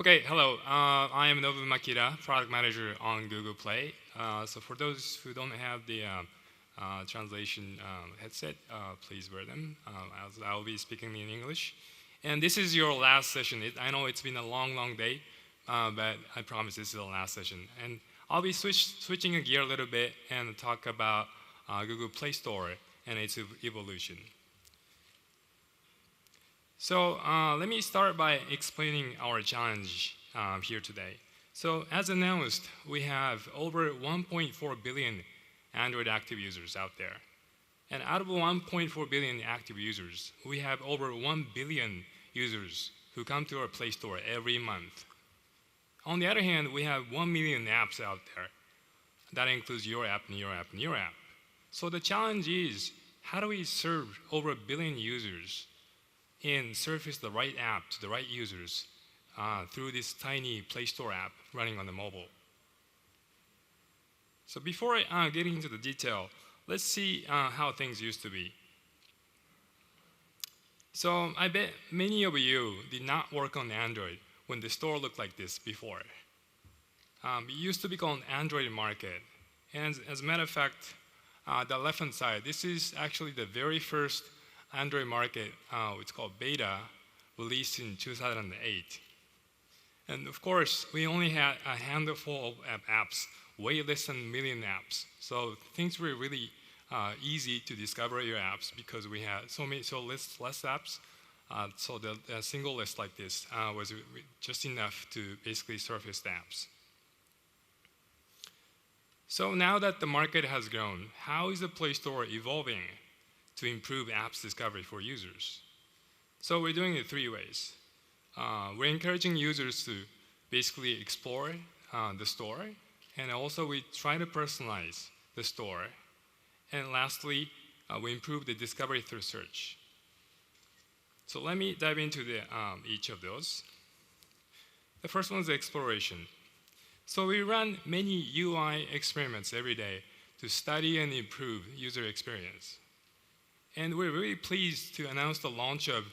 Okay, hello. I am Nobu Makita, product manager on Google Play. So for those who don't have the translation headset, please wear them, as I will be speaking in English. And this is your last session. I know it's been a long, long day, but I promise this is the last session. And I'll be switching gear a little bit and talk about Google Play Store and its evolution. So let me start by explaining our challenge here today. So as announced, we have over 1.4 billion Android active users out there. And out of 1.4 billion active users, we have over 1 billion users who come to our Play Store every month. On the other hand, we have 1 million apps out there. That includes your app and your app and your app. So the challenge is, how do we serve over 1 billion users and surface the right app to the right users through this tiny Play Store app running on the mobile? So before getting into the detail, let's see how things used to be. So I bet many of you did not work on Android when the store looked like this before. It used to be called Android Market. And as a matter of fact, the left-hand side, this is actually the very first Android Market, it's called Beta, released in 2008. And of course, we only had a handful of apps, way less than 1 million apps. So things were really easy to discover your apps because we had less apps. So the single list like this was just enough to basically surface the apps. So now that the market has grown, how is the Play Store evolving to improve apps discovery for users? So we're doing it 3 ways. We're encouraging users to basically explore the store, and also we try to personalize the store. And lastly, we improve the discovery through search. So let me dive into each of those. The first one is exploration. So we run many UI experiments every day to study and improve user experience. And we're really pleased to announce the launch of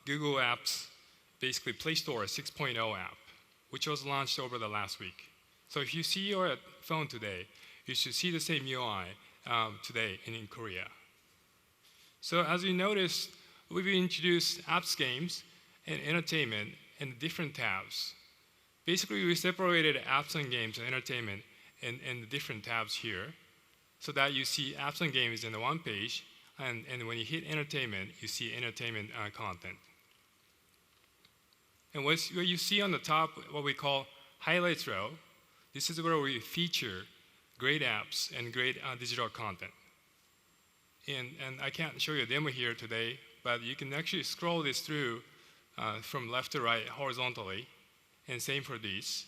Google Apps, basically Play Store 6.0 app, which was launched over the last week. So if you see your phone today, you should see the same UI today in Korea. So as you notice, we've introduced apps, games, and entertainment in different tabs. Basically, we separated apps and games and entertainment in the different tabs here, so that you see apps and games in the one page, and when you hit entertainment, you see entertainment content. And what you see on the top, what we call highlights row, this is where we feature great apps and great digital content. And I can't show you a demo here today, but you can actually scroll this through from left to right horizontally, and same for these,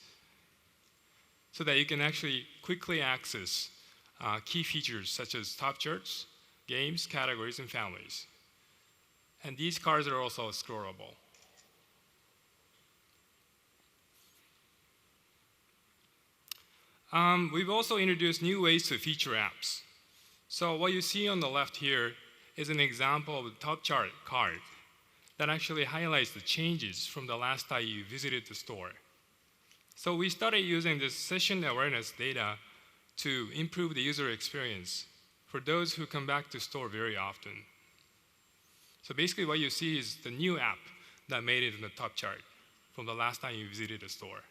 so that you can actually quickly access key features such as top charts, games, categories, and families. And these cards are also scrollable. We've also introduced new ways to feature apps. So what you see on the left here is an example of the top chart card that actually highlights the changes from the last time you visited the store. So we started using this session awareness data to improve the user experience for those who come back to store very often. So basically what you see is the new app that made it in the top chart from the last time you visited the store.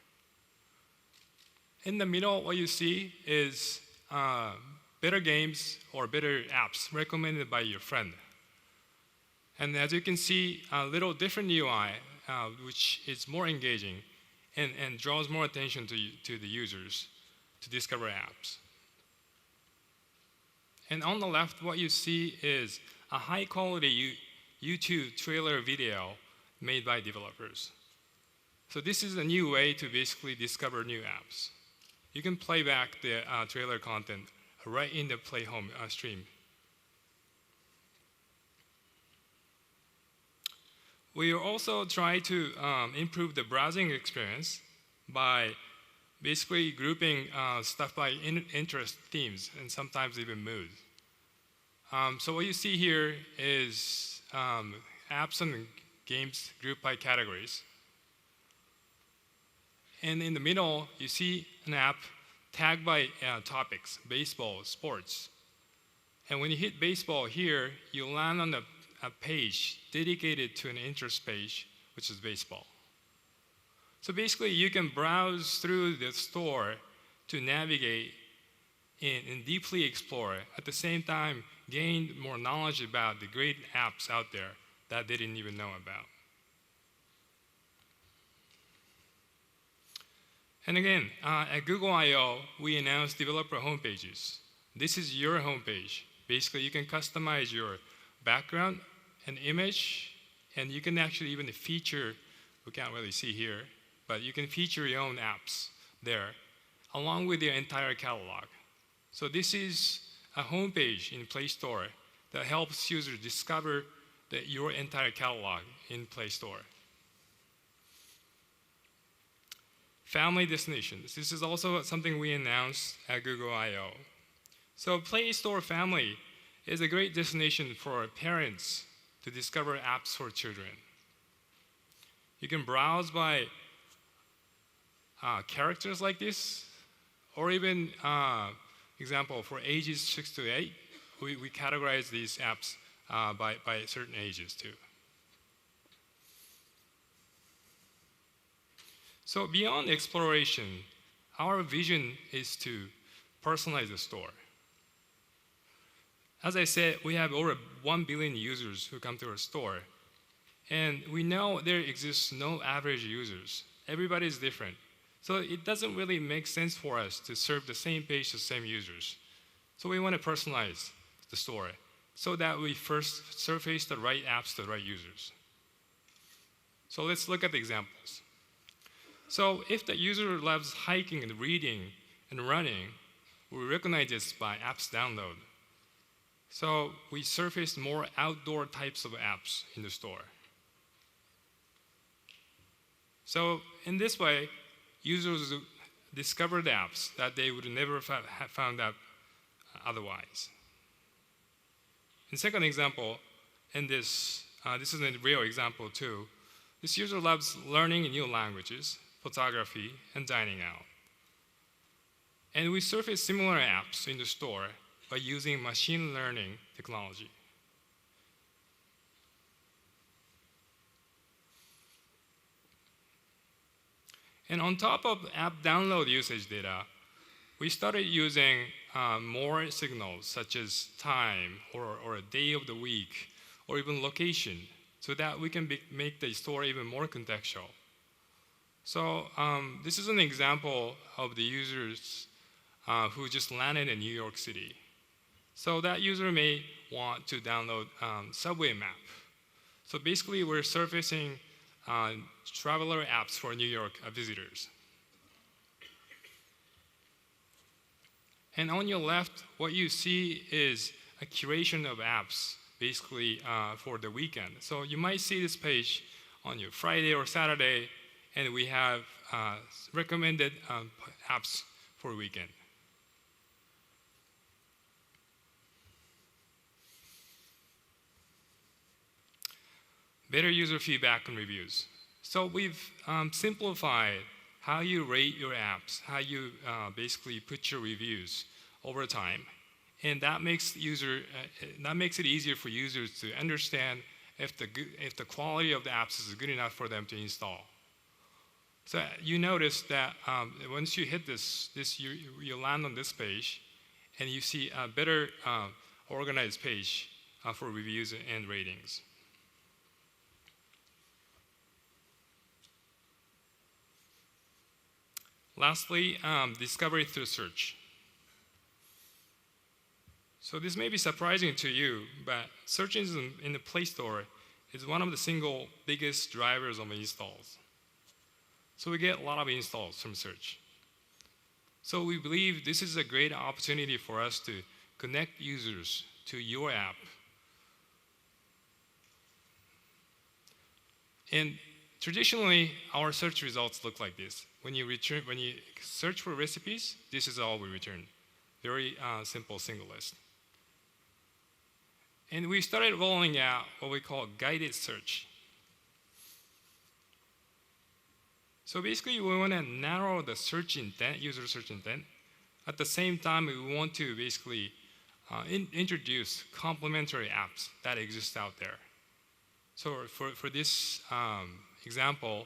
In the middle, what you see is better games or better apps recommended by your friend. And as you can see, a little different UI, which is more engaging and draws more attention to the users to discover apps. And on the left, what you see is a high-quality YouTube trailer video made by developers. So this is a new way to basically discover new apps. You can play back the trailer content right in the Play Home stream. We also try to improve the browsing experience by basically grouping stuff by interest, themes, and sometimes even mood. So what you see here is apps and games grouped by categories. And in the middle, you see an app tagged by topics, baseball, sports. And when you hit baseball here, you land on a page dedicated to an interest page, which is baseball. So basically, you can browse through the store to navigate and deeply explore. At the same time, gain more knowledge about the great apps out there that they didn't even know about. And again, at Google I/O, we announced developer homepages. This is your homepage. Basically, you can customize your background and image, and you can actually even feature, we can't really see here, but you can feature your own apps there, along with your entire catalog. So this is a homepage in Play Store that helps users discover your entire catalog in Play Store. Family destinations. This is also something we announced at Google I/O. So Play Store Family is a great destination for parents to discover apps for children. You can browse by characters like this, or even, example, for ages 6 to 8, we categorize these apps by certain ages too. So beyond exploration, our vision is to personalize the store. As I said, we have over 1 billion users who come to our store. And we know there exists no average users. Everybody is different. So it doesn't really make sense for us to serve the same page to the same users. So we want to personalize the store so that we first surface the right apps to the right users. So let's look at the examples. So if the user loves hiking and reading and running, we recognize this by apps download. So we surfaced more outdoor types of apps in the store. So in this way, users discovered apps that they would never have found out otherwise. In second example, and this is a real example too, this user loves learning new languages, photography, and dining out. And we surfaced similar apps in the store by using machine learning technology. And on top of app download usage data, we started using more signals such as time or a day of the week or even location so that we can make the store even more contextual. So this is an example of the users who just landed in New York City. So that user may want to download subway map. So basically we're surfacing traveler apps for New York visitors. And on your left, what you see is a curation of apps, basically for the weekend. So you might see this page on your Friday or Saturday, and we have recommended apps for weekend. Better user feedback and reviews. So we've simplified how you rate your apps, how you basically put your reviews over time, and that makes it easier for users to understand if the quality of the apps is good enough for them to install. So you notice that once you hit this you land on this page, and you see a better organized page for reviews and ratings. Lastly, discovery through search. So this may be surprising to you, but search engine in the Play Store is one of the single biggest drivers of installs. So we get a lot of installs from search. So we believe this is a great opportunity for us to connect users to your app. And traditionally, our search results look like this. When you search for recipes, this is all we return. Very simple single list. And we started rolling out what we call guided search. So basically, we want to narrow the search intent, user search intent. At the same time, we want to basically introduce complementary apps that exist out there. So for this example,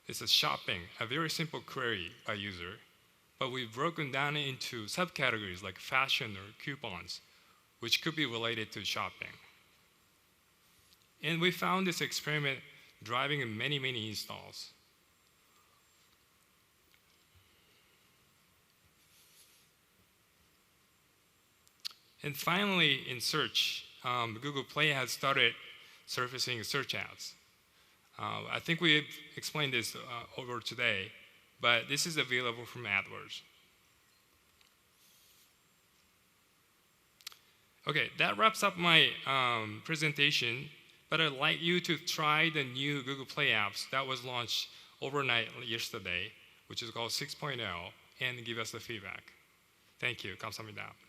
it's a shopping, a very simple query by user, but we've broken down it into subcategories like fashion or coupons, which could be related to shopping. And we found this experiment driving many, many installs. And finally, in search, Google Play has started surfacing search ads. I think we've explained this over today, but this is available from AdWords. Okay, that wraps up my presentation, but I'd like you to try the new Google Play apps that was launched overnight yesterday, which is called 6.0, and give us the feedback. Thank you. 감사합니다.